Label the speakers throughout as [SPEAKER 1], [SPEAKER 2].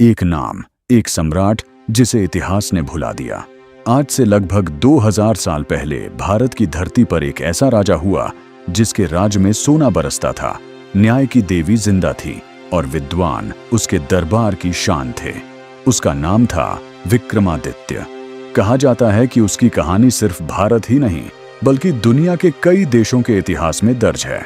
[SPEAKER 1] एक नाम, एक सम्राट जिसे इतिहास ने भुला दिया। आज से लगभग 2000 साल पहले भारत की धरती पर एक ऐसा राजा हुआ जिसके राज में सोना बरसता था, न्याय की देवी जिंदा थी और विद्वान उसके दरबार की शान थे। उसका नाम था विक्रमादित्य। कहा जाता है कि उसकी कहानी सिर्फ भारत ही नहीं बल्कि दुनिया के कई देशों के इतिहास में दर्ज है।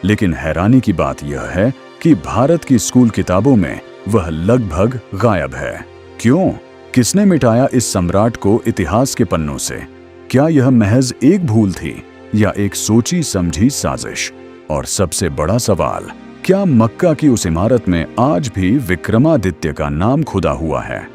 [SPEAKER 1] लेकिन हैरानी की बात यह है कि भारत की स्कूल किताबों में वह लगभग गायब है। क्यों? किसने मिटाया इस सम्राट को इतिहास के पन्नों से? क्या यह महज एक भूल थी या एक सोची समझी साजिश? और सबसे बड़ा सवाल, क्या मक्का की उस इमारत में आज भी विक्रमादित्य का नाम खुदा हुआ है?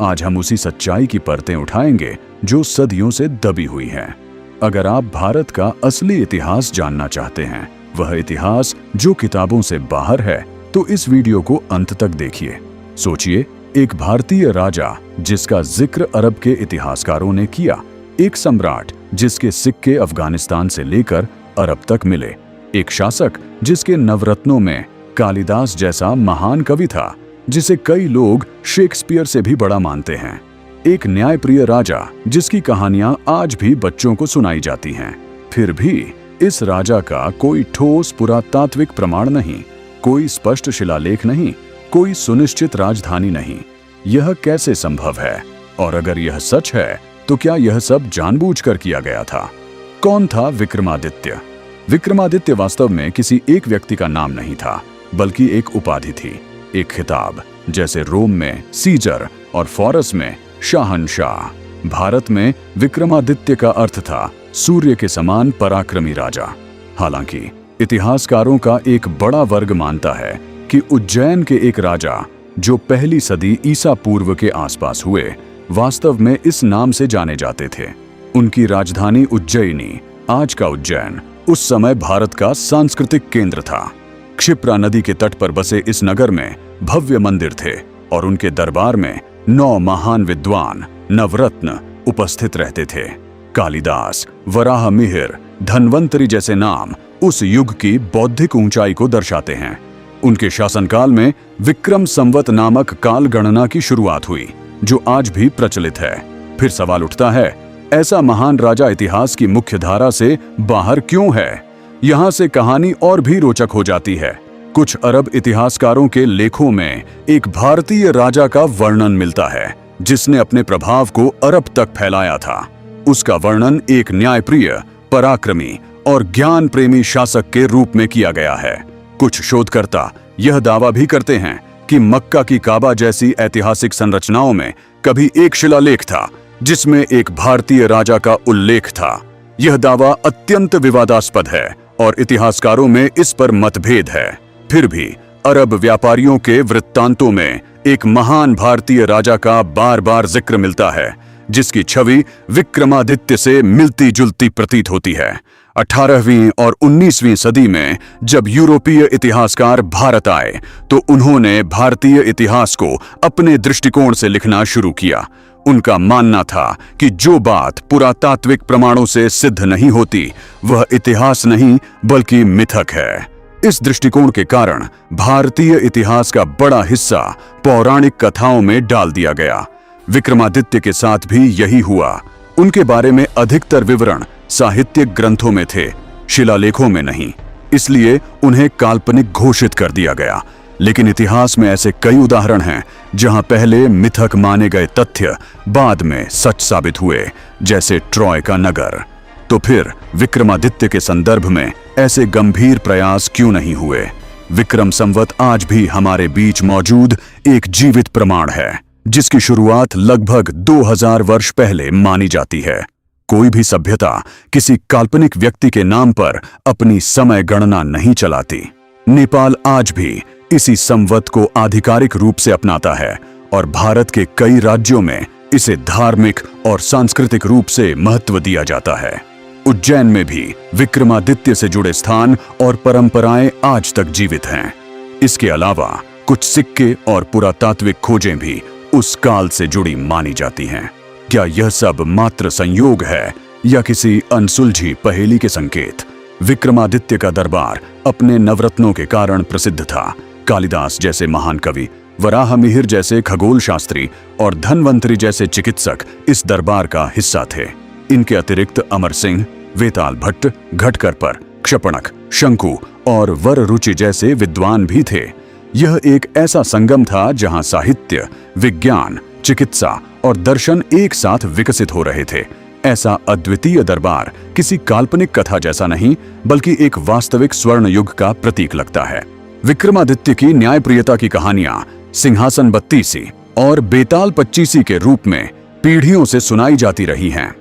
[SPEAKER 1] आज हम उसी सच्चाई की परतें उठाएंगे जो सदियों से दबी हुई है। अगर आप भारत का असली इतिहास जानना चाहते हैं, वह इतिहास जो किताबों से बाहर है, तो इस वीडियो को अंत तक देखिए। सोचिए, एक भारतीय राजा जिसका जिक्र अरब के इतिहासकारों ने किया, एक सम्राट जिसके सिक्के अफगानिस्तान से लेकर अरब तक मिले, एक शासक जिसके नवरत्नों में कालिदास जैसा महान कवि था जिसे कई लोग शेक्सपियर से भी बड़ा मानते हैं, एक न्यायप्रिय राजा जिसकी कहानियां आज भी बच्चों को सुनाई जाती हैं। फिर भी इस राजा का कोई ठोस पुरातात्विक प्रमाण नहीं, कोई स्पष्ट शिलालेख नहीं, कोई सुनिश्चित राजधानी नहीं। यह कैसे संभव है? और अगर यह सच है तो क्या यह सब जानबूझकर किया गया था? कौन था विक्रमादित्य? विक्रमादित्य वास्तव में किसी एक व्यक्ति का नाम नहीं था, बल्कि एक उपाधि थी, एक खिताब। जैसे रोम में सीजर और फारस में शाहनशाह। भारत में विक्रमादित्य का अर्थ था सूर्य के समान पराक्रमी राजा। हालांकि इतिहासकारों का एक बड़ा वर्ग मानता है कि उज्जैन के एक राजा जो पहली सदी ईसा पूर्व के आसपास हुए, वास्तव में इस नाम से जाने जाते थे। उनकी राजधानी उज्जैनी, आज का उज्जैन, उस समय भारत का सांस्कृतिक केंद्र था। क्षिप्रा नदी के तट पर बसे इस नगर में भव्य मंदिर थे और उनके दरबार में 9 महान विद्वान नवरत्न उपस्थित रहते थे। कालिदास, वराह मिहिर, धन्वंतरी जैसे नाम उस युग की बौद्धिक ऊंचाई को दर्शाते हैं। उनके शासनकाल में विक्रम संवत नामक काल गणना की शुरुआत हुई, जो आज भी प्रचलित है। फिर सवाल उठता है, ऐसा महान राजा इतिहास की मुख्य धारा से बाहर क्यों है? यहाँ से कहानी और भी रोचक हो जाती है। कुछ अरब इतिहासकारों के लेखों में एक भारतीय राजा का वर्णन मिलता है जिसने अपने प्रभाव को अरब तक फैलाया था। उसका वर्णन एक न्यायप्रिय, पराक्रमी और ज्ञान प्रेमी शासक के रूप में किया गया है। कुछ शोधकर्ता यह दावा भी करते हैं कि मक्का की काबा जैसी ऐतिहासिक संरचनाओं में कभी एक शिलालेख था जिसमें एक भारतीय राजा का उल्लेख था। यह दावा अत्यंत विवादास्पद है और इतिहासकारों में इस पर मतभेद है। फिर भी अरब व्यापारियों के वृत्तांतों में एक महान भारतीय राजा का बार बार जिक्र मिलता है जिसकी छवि विक्रमादित्य से मिलती जुलती प्रतीत होती है। 18वीं और 19वीं सदी में जब यूरोपीय इतिहासकार भारत आए तो उन्होंने भारतीय इतिहास को अपने दृष्टिकोण से लिखना शुरू किया। उनका मानना था कि जो बात पुरातात्विक प्रमाणों से सिद्ध नहीं होती वह इतिहास नहीं बल्कि मिथक है। इस दृष्टिकोण के कारण भारतीय इतिहास का बड़ा हिस्सा पौराणिक कथाओं में डाल दिया गया। विक्रमादित्य के साथ भी यही हुआ। उनके बारे में अधिकतर विवरण साहित्यिक ग्रंथों में थे, शिलालेखों में नहीं। इसलिए उन्हें काल्पनिक घोषित कर दिया गया। लेकिन इतिहास में ऐसे कई उदाहरण हैं जहां पहले मिथक माने गए तथ्य बाद में सच साबित हुए, जैसे ट्रॉय का नगर। तो फिर विक्रमादित्य के संदर्भ में ऐसे गंभीर प्रयास क्यों नहीं हुए? विक्रम संवत आज भी हमारे बीच मौजूद एक जीवित प्रमाण है जिसकी शुरुआत लगभग 2000 वर्ष पहले मानी जाती है। कोई भी सभ्यता किसी काल्पनिक व्यक्ति के नाम पर अपनी समय गणना नहीं चलाती। नेपाल आज भी इसी संवत को आधिकारिक रूप से अपनाता है और भारत के कई राज्यों में इसे धार्मिक और सांस्कृतिक रूप से महत्व दिया जाता है। उज्जैन में भी विक्रमादित्य से जुड़े स्थान और परंपराएं आज तक जीवित हैं। इसके अलावा कुछ सिक्के और पुरातात्विक खोजें भी उस काल से जुड़ी मानी जाती हैं। क्या यह सब मात्र संयोग है या किसी अनसुलझी पहेली के संकेत? विक्रमादित्य का दरबार अपने नवरत्नों के कारण प्रसिद्ध था। कालिदास जैसे महान कवि वराहमिहिर जैसे खगोल शास्त्री और धन्वंतरी जैसे चिकित्सक इस दरबार का हिस्सा थे। इनके अतिरिक्त अमर सिंह, वेताल भट्ट, घटकरपर, क्षपणक, शंकु और वररुचि जैसे विद्वान भी थे। यह एक ऐसा संगम था जहां साहित्य, विज्ञान, चिकित्सा और दर्शन एक साथ विकसित हो रहे थे। ऐसा अद्वितीय दरबार किसी काल्पनिक कथा जैसा नहीं, बल्कि एक वास्तविक स्वर्ण युग का प्रतीक लगता है। विक्रमादित्य की न्यायप्रियता की कहानियां सिंहासन बत्तीसी और बेताल पच्चीसी के रूप में पीढ़ियों से सुनाई जाती रही हैं।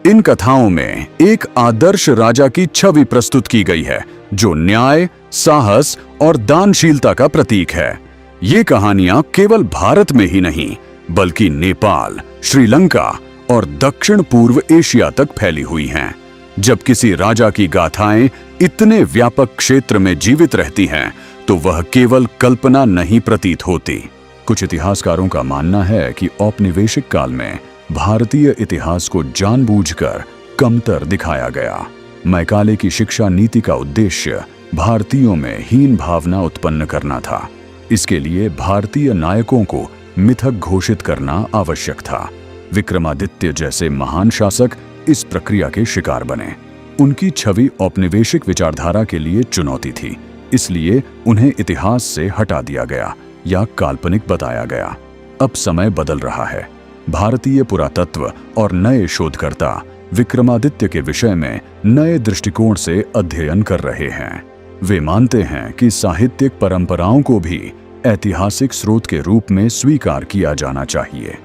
[SPEAKER 1] इन कथाओं में एक आदर्श राजा की छवि प्रस्तुत की गई है जो न्याय, साहस और दानशीलता का प्रतीक है। ये कहानियां केवल भारत में ही नहीं, बल्कि नेपाल, श्रीलंका और दक्षिण पूर्व एशिया तक फैली हुई हैं। जब किसी राजा की गाथाएं इतने व्यापक क्षेत्र में जीवित रहती हैं, तो वह केवल कल्पना नहीं प्रतीत होती। कुछ इतिहासकारों का मानना है कि औपनिवेशिक काल में भारतीय इतिहास को जानबूझकर कमतर दिखाया गया। मैकाले की शिक्षा नीति का उद्देश्य भारतीयों में हीन भावना उत्पन्न करना था। इसके लिए भारतीय नायकों को मिथक घोषित करना आवश्यक था। विक्रमादित्य जैसे महान शासक इस प्रक्रिया के शिकार बने। उनकी छवि औपनिवेशिक विचारधारा के लिए चुनौती थी, इसलिए उन्हें इतिहास से हटा दिया गया या काल्पनिक बताया गया। अब समय बदल रहा है। भारतीय पुरातत्व और नए शोधकर्ता विक्रमादित्य के विषय में नए दृष्टिकोण से अध्ययन कर रहे हैं। वे मानते हैं कि साहित्यिक परंपराओं को भी ऐतिहासिक स्रोत के रूप में स्वीकार किया जाना चाहिए।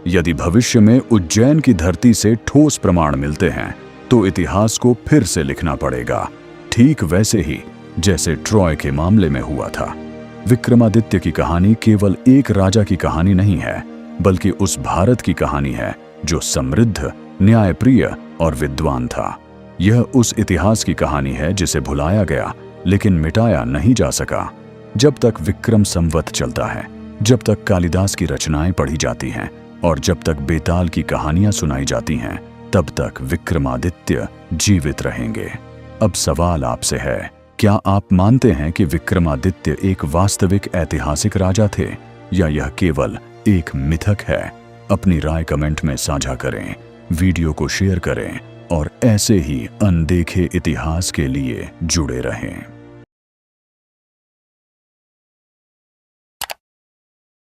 [SPEAKER 1] यदि भविष्य में उज्जैन की धरती से ठोस प्रमाण मिलते हैं, तो इतिहास को फिर से लिखना पड़ेगा, ठीक वैसे ही जैसे ट्रॉय के मामले में हुआ था। विक्रमादित्य की कहानी केवल एक राजा की कहानी नहीं है, बल्कि उस भारत की कहानी है जो समृद्ध, न्यायप्रिय और विद्वान था। यह उस इतिहास की कहानी है जिसे भुलाया गया लेकिन मिटाया नहीं जा सका। जब तक विक्रम संवत चलता है, जब तक कालिदास की रचनाएं पढ़ी जाती हैं और जब तक बेताल की कहानियां सुनाई जाती हैं, तब तक विक्रमादित्य जीवित रहेंगे। अब सवाल आपसे है, क्या आप मानते हैं कि विक्रमादित्य एक वास्तविक ऐतिहासिक राजा थे या यह केवल एक मिथक है? अपनी राय कमेंट में साझा करें, वीडियो को शेयर करें और ऐसे ही अनदेखे इतिहास के लिए जुड़े रहें।